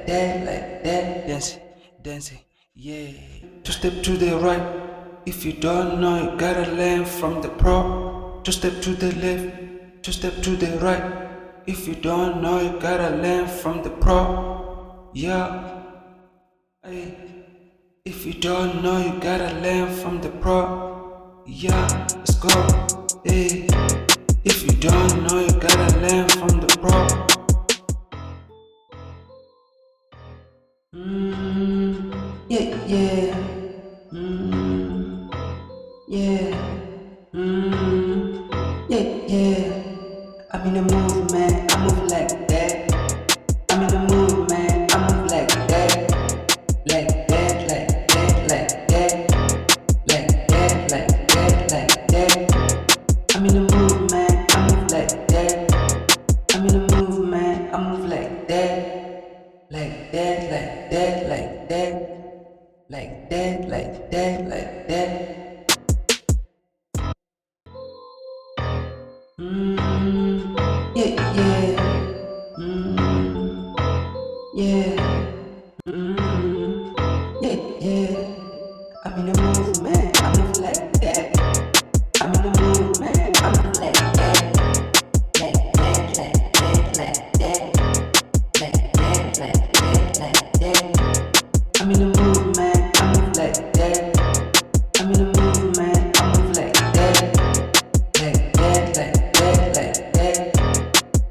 Dance, dancing, yeah. Two step to the right. If you don't know, you gotta learn from the pro. Two step to the left, two step to the right. If you don't know, you gotta learn from the pro. Yeah. Hey. If you don't know, you gotta learn from the pro. Yeah, let's go. Hey. If you don't know, you gotta learn from the pro. Yeah, yeah. Yeah. Yeah, yeah. I'm in the mood, man. I move like that. I'm in the mood, man. I move like that. Like that, like that, like that. Like that, like that, like that. I'm in the mood, man. I move like that. I'm in the mood, man. I move like that. Like that, like that, like that. Like that, like that, like that. Yeah, yeah. Yeah. Yeah, yeah. I'm in the mood, man. I move like that. I'm in the mood, man. I move like that. Like that, like that, like that. Like that, like that, like that. I'm in the mood, man. I move like that. I'm in the mood, man. I move like that. Like that, like that, like that.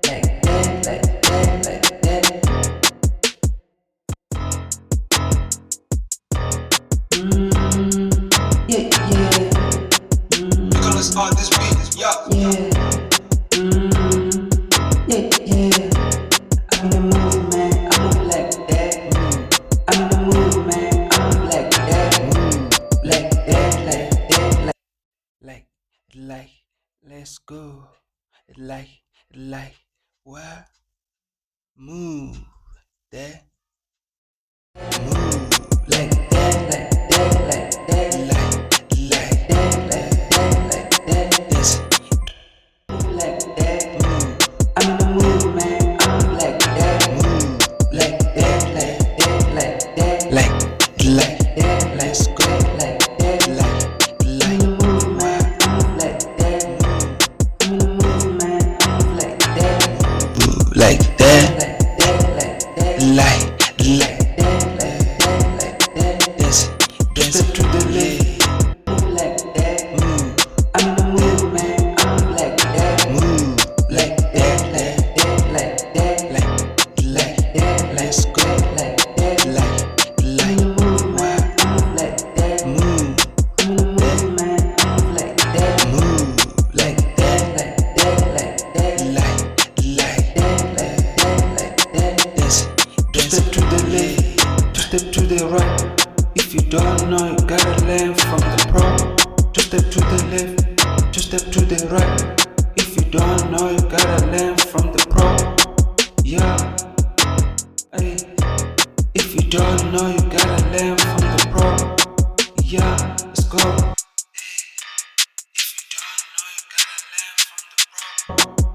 Like that, like that, like that. Yeah, yeah. Nicolas on this beat, yo. Yeah. Yeah, yeah. I'm in the mood, man. I move like that. I'm in the mood, man. I move like that. Like that, like that, like, let's go. Like, what? Move that. Move like that, like that, like that. Like that, like that, like that. This. Move like that. I'm in the mood, man. I move like that. Like that, like that, like that. Like that, let's go. Like that, like. I'm in the mood, man. I move like that. I'm in the mood, man. I move like that. Like that, like that, like that. Like that, like that, like that. Dance to the left. Move like that. I'm in the mood, man. I move like that. Like that, like that, like that. Like that, let's go. Like that, I'm in the mood, man. I move like that. I'm in the mood, man. I move like that. Like that, like that, like that. Like that, like that, like that. Two step to the left, two step to the right. If you don't know, you gotta learn from the pro. Two step to the left, two step to the right. If you don't know, you gotta learn from the pro. Yeah. Hey. If you don't know, you gotta learn from the pro. Yeah. Let's go. If you don't know, you gotta learn from the pro.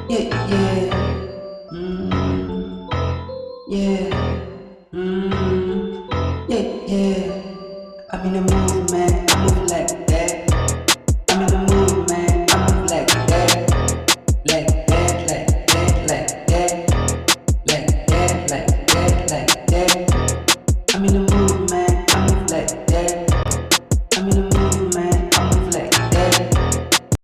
Yeah, yeah.